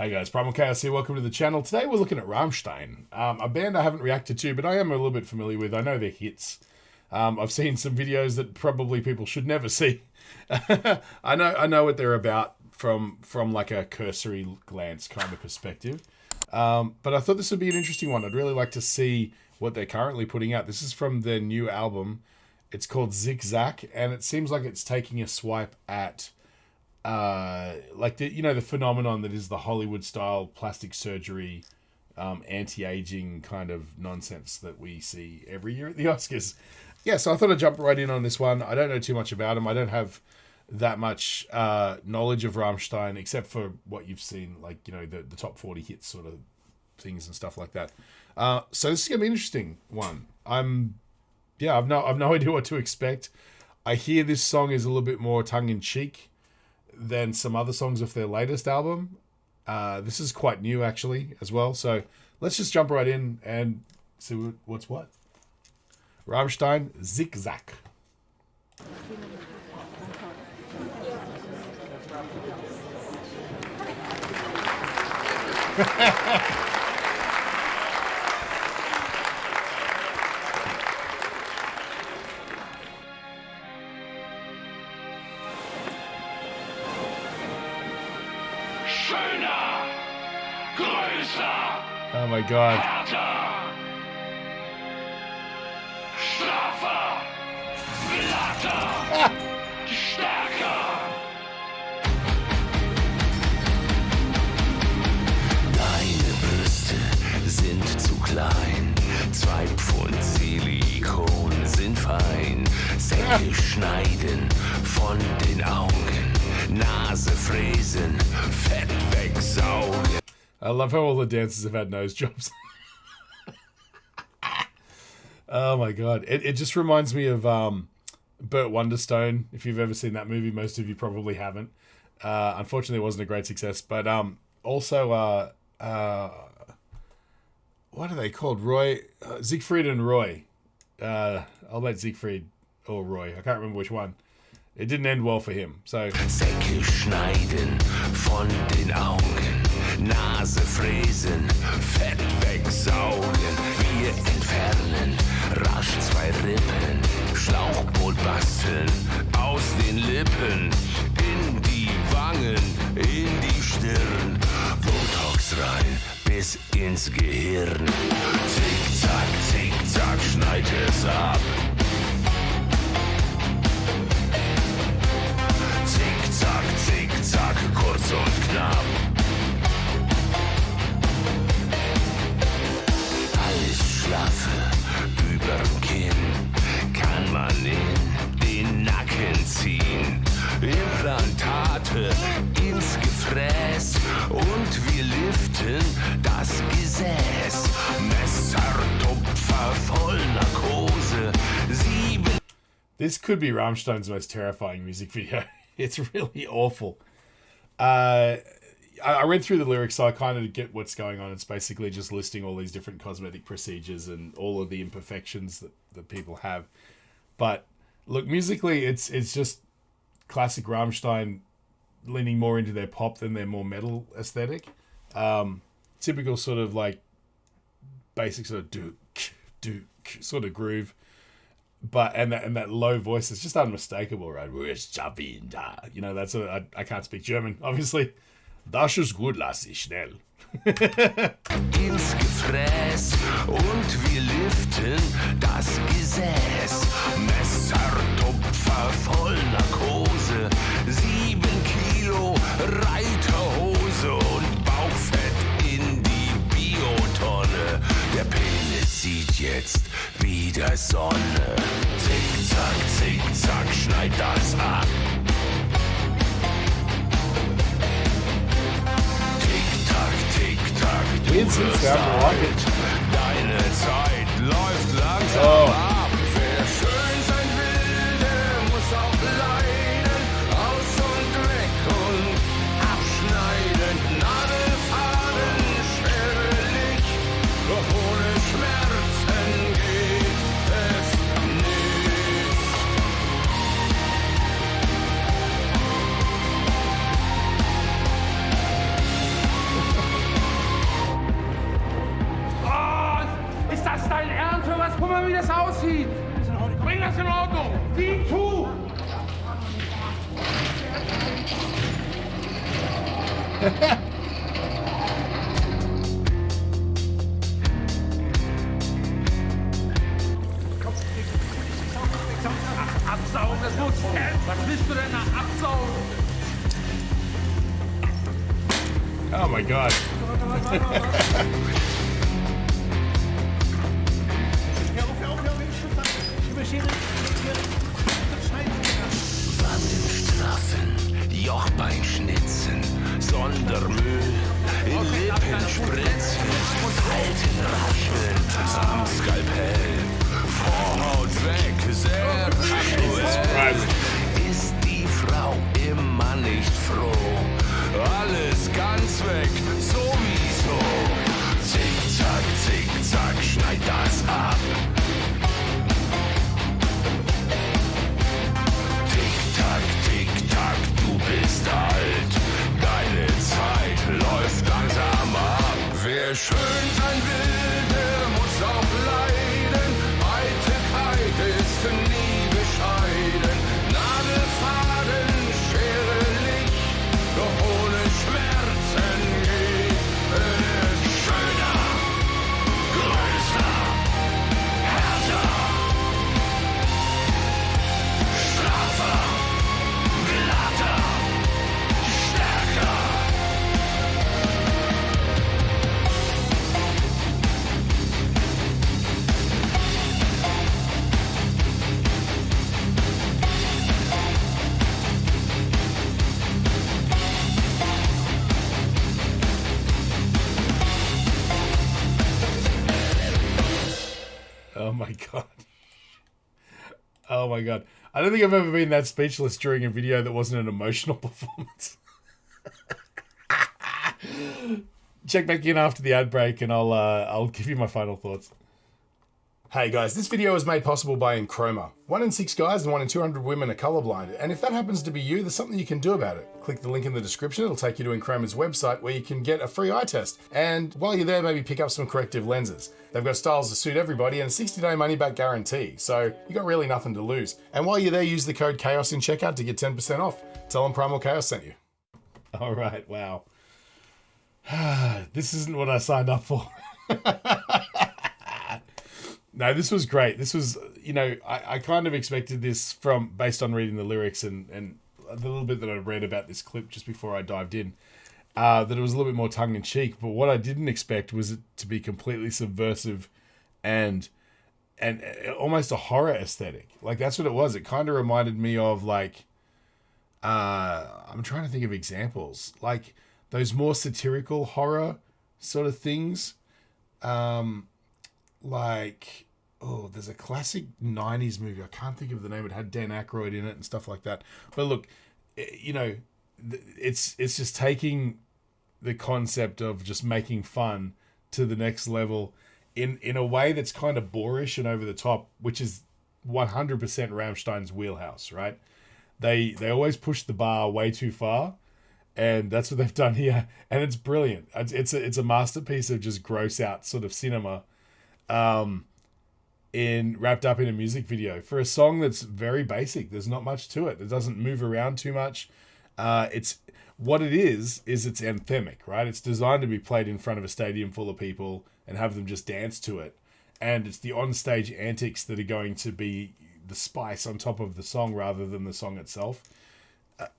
Hey guys, Primal Chaos here. Welcome to the channel. Today we're looking at Rammstein, a band I haven't reacted to, but I am a little bit familiar with. I know their hits. I've seen some videos that probably people should never see. I know what they're about from like a cursory glance kind of perspective. But I thought this would be an interesting one. I'd really like to see what they're currently putting out. This is from their new album. It's called Zick, Zack, and it seems like it's taking a swipe at like the phenomenon that is the Hollywood style plastic surgery, anti-aging kind of nonsense that we see every year at the Oscars. Yeah, so I thought I'd jump right in on this one. I don't know too much about them. I don't have that much knowledge of Rammstein except for what you've seen, like the top 40 hits sort of things and stuff like that. So this is gonna be an interesting one. I've no idea what to expect. I hear this song is a little bit more tongue-in-cheek than some other songs of their latest album. This is quite new actually as well. So let's just jump right in and see what's what. Rammstein, Zick, Zack. Schöner, größer, Oh my god. härter, straffer, glatter, stärker. Deine Brüste sind zu klein, 2 Pfund Silikon sind fein, Säcke schneiden von den Augen, Nase fräsen, Fett wegsaugen. I love how all the dancers have had nose jobs. Oh my god. It just reminds me of Burt Wonderstone. If you've ever seen that movie, most of you probably haven't. Unfortunately, it wasn't a great success. But also, what are they called? Roy, Siegfried and Roy. I'll let Siegfried or Roy. I can't remember which one. It didn't end well for him. So Säcke schneiden von den Augen, Nase fräsen, Fett wegsaugen. Wir entfernen rasch 2 Rippen, Schlauchboot basteln aus den Lippen, in die Wangen, in die Stirn, Botox rein bis ins Gehirn. Zick, zack, schneid es ab. Zick, zack, kurz und knapp. Alles Schlaffe überm Kinn kann man in den Nacken ziehen. Implantate ins Gefräß und wir liften das Gesäß. Messertupfer voll Narkose. 7. this could be Rammstein's most terrifying music video. It's really awful. I read through the lyrics, so I kind of get what's going on. It's basically just listing all these different cosmetic procedures and all of the imperfections that people have. But look, musically, it's just classic Rammstein, leaning more into their pop than their more metal aesthetic. Typical sort of like basic sort of do sort of groove. But and that low voice is just unmistakable, right? That's I can't speak German, obviously. Das ist gut, lass ich schnell. Ins Gefräß und wir liften das Gesäß. Messertupfer voll Narkose, 7 Kilo Reiterhose und Bauchfett in die Biotonne. Der Penis sieht jetzt wieder Sonne. Zick, zack, schneid das ab. Tick-Tack, Weird synth sound, I like it. deine Zeit läuft langsam Oh. ab. Wer schön sein will, der muss auch leiden. Aus und weg und abschneiden. Nadelfaden, schwerlich, doch ohne Schmerzen geht es nicht. zieht. Bring das in Ordnung. Sieh zu. Absaugen, das muss. Was willst du denn da absaugen? Oh my god. Wandenstraffen, Jochbeinschnitzen, Sondermüll, in Lippen spritzen, Falten rascheln, am Skalpell, Vorhaut weg, sehr aktuell. Ist die Frau immer nicht froh? Alles ganz weg, sowieso. Zick, zack, schneid das ab. Tick, tack, du bist alt. Deine Zeit läuft langsam ab. Wer schön sein will, der muss auch leiden. Eitelkeit ist nie bescheiden. Nadelfaden, Schere, Licht, doch ohne Schmerzen geht es schöner, größer, härter, straffer, glatter, stärker. Oh my god. Oh my god. I don't think I've ever been that speechless during a video that wasn't an emotional performance. Check back in after the ad break and I'll give you my final thoughts. Hey guys, this video is made possible by Enchroma. 1 in 6 guys and 1 in 200 women are colorblind, and if that happens to be you, there's something you can do about it. Click the link in the description, it'll take you to Enchroma's website where you can get a free eye test. And while you're there, maybe pick up some corrective lenses. They've got styles to suit everybody and a 60-day money-back guarantee, so you got really nothing to lose. And while you're there, use the code CHAOS in checkout to get 10% off. Tell them Primal Chaos sent you. All right, wow. This isn't what I signed up for. No, this was great. This was, you know, I kind of expected this from based on reading the lyrics and the little bit that I read about this clip just before I dived in, that it was a little bit more tongue-in-cheek. But what I didn't expect was it to be completely subversive and almost a horror aesthetic. Like, that's what it was. It kind of reminded me of, like, I'm trying to think of examples. Like, those more satirical horror sort of things. Like, oh, there's a classic 90s movie. I can't think of the name. It had Dan Aykroyd in it and stuff like that. But look, you know, it's just taking the concept of just making fun to the next level in a way that's kind of boorish and over the top, which is 100% Rammstein's wheelhouse, right? They always push the bar way too far, and that's what they've done here. And it's brilliant. It's a masterpiece of just gross out sort of cinema. Wrapped up in a music video for a song that's very basic. There's not much to it. It doesn't move around too much. It's anthemic, right? It's designed to be played in front of a stadium full of people and have them just dance to it. And it's the on-stage antics that are going to be the spice on top of the song rather than the song itself.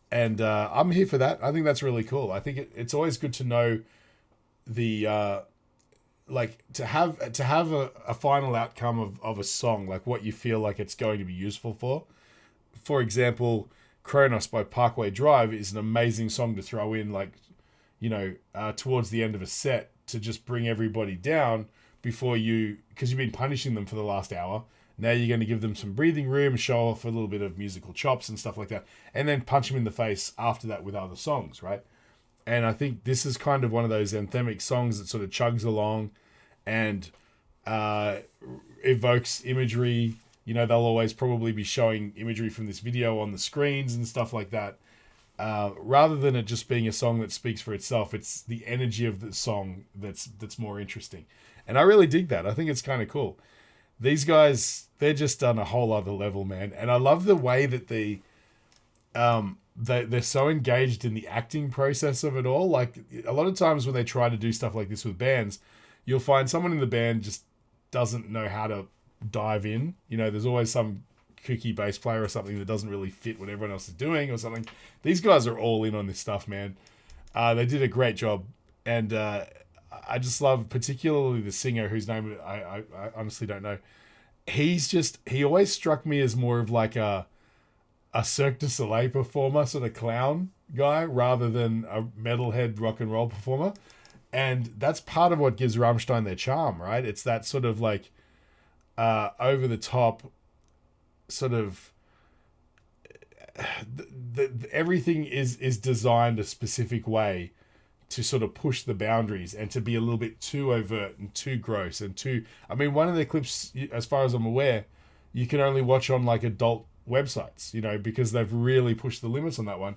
And I'm here for that. I think that's really cool. I think it's always good to know the like to have a final outcome of a song, like what you feel like it's going to be useful for. For example, Kronos by Parkway Drive is an amazing song to throw in, like, you know, towards the end of a set to just bring everybody down because you've been punishing them for the last hour. Now you're going to give them some breathing room, show off a little bit of musical chops and stuff like that, and then punch them in the face after that with other songs, right? And I think this is kind of one of those anthemic songs that sort of chugs along and evokes imagery. You know, they'll always probably be showing imagery from this video on the screens and stuff like that. Rather than it just being a song that speaks for itself, it's the energy of the song that's more interesting. And I really dig that. I think it's kind of cool. these guys, they're just on a whole other level, man. And I love the way that they're so engaged in the acting process of it all. Like, a lot of times when they try to do stuff like this with bands, you'll find someone in the band just doesn't know how to dive in. You know, there's always some kooky bass player or something that doesn't really fit what everyone else is doing or something. These guys are all in on this stuff, man. They did a great job. And I just love particularly the singer, whose name I honestly don't know. He always struck me as more of like a Cirque du Soleil performer, sort of clown guy, rather than a metalhead rock and roll performer. And that's part of what gives Rammstein their charm, right? It's that sort of like over the top sort of everything is designed a specific way to sort of push the boundaries and to be a little bit too overt and too gross and too... I mean, one of their clips, as far as I'm aware, you can only watch on like adult websites, you know, because they've really pushed the limits on that one.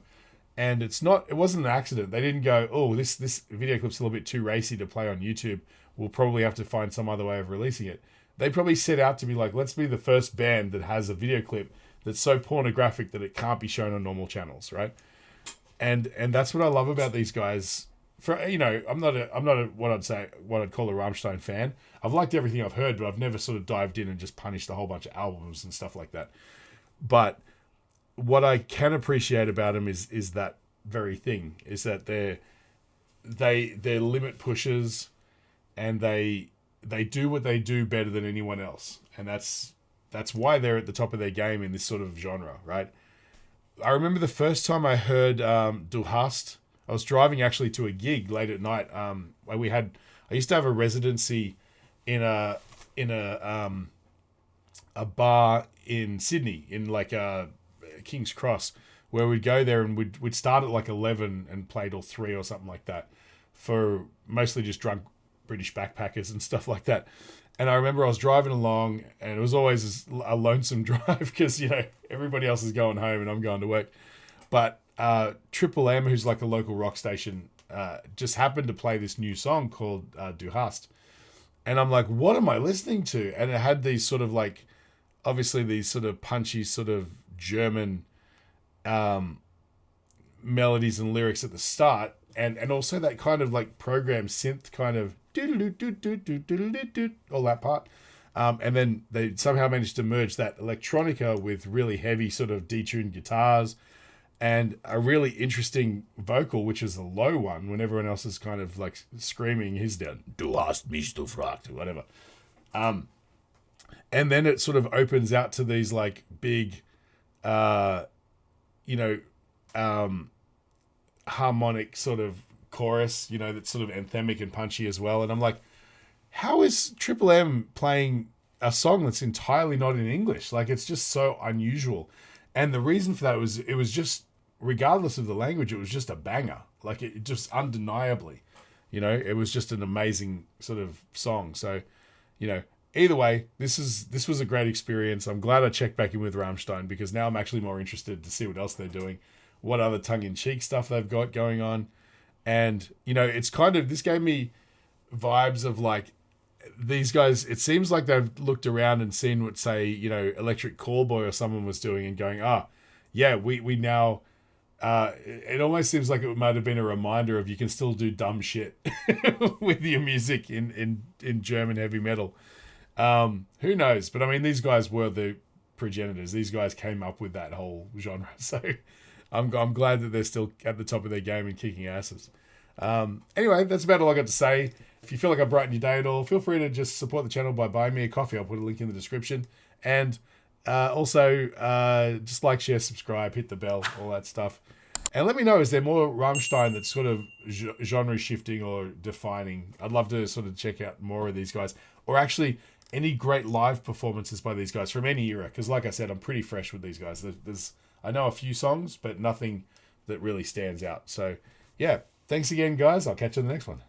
And it wasn't an accident. They didn't go, oh, this video clip's a little bit too racy to play on YouTube. We'll probably have to find some other way of releasing it. They probably set out to be like, let's be the first band that has a video clip that's so pornographic that it can't be shown on normal channels, right? And that's what I love about these guys. For, you know, I'm not a what I'd call a Rammstein fan. I've liked everything I've heard, but I've never sort of dived in and just punished a whole bunch of albums and stuff like that. But what I can appreciate about them is that very thing, is that they're limit pushers, and they do what they do better than anyone else, and that's why they're at the top of their game in this sort of genre, right? I remember the first time I heard Du Hast. I was driving actually to a gig late at night. I used to have a residency in a bar in Sydney, in like King's Cross, where we'd go there and we'd start at like 11 and play till 3 or something like that, for mostly just drunk British backpackers and stuff like that. And I remember I was driving along, and it was always a lonesome drive because, you know, everybody else is going home and I'm going to work. But Triple M, who's like a local rock station, just happened to play this new song called Du Hast. And I'm like, what am I listening to? And it had these sort of like, obviously these sort of punchy sort of German melodies and lyrics at the start. And also that kind of like programmed synth kind of all that part. And then they somehow managed to merge that electronica with really heavy sort of detuned guitars and a really interesting vocal, which is a low one when everyone else is kind of like screaming his down. Du hast mich gefragt, whatever. And then it sort of opens out to these like big, harmonic sort of chorus, you know, that's sort of anthemic and punchy as well. And I'm like, how is Triple M playing a song that's entirely not in English? Like, it's just so unusual. And the reason for that was, it was just, regardless of the language, it was just a banger. Like, it just undeniably, you know, it was just an amazing sort of song. So, you know, either way, this was a great experience. I'm glad I checked back in with Rammstein, because now I'm actually more interested to see what else they're doing, what other tongue-in-cheek stuff they've got going on. And, you know, it's kind of, this gave me vibes of like, these guys, it seems like they've looked around and seen what, say, you know, Electric Callboy or someone was doing and going, yeah, we now, it almost seems like it might have been a reminder of, you can still do dumb shit with your music in German heavy metal. Who knows? But I mean, these guys were the progenitors. These guys came up with that whole genre. So I'm glad that they're still at the top of their game and kicking asses. Anyway, that's about all I got to say. If you feel like I brightened your day at all, feel free to just support the channel by buying me a coffee. I'll put a link in the description. And also, just like, share, subscribe, hit the bell, all that stuff. And let me know, is there more Rammstein that's sort of genre shifting or defining? I'd love to sort of check out more of these guys. Or actually, any great live performances by these guys from any era. Because like I said, I'm pretty fresh with these guys. I know a few songs, but nothing that really stands out. So, yeah, thanks again, guys. I'll catch you in the next one.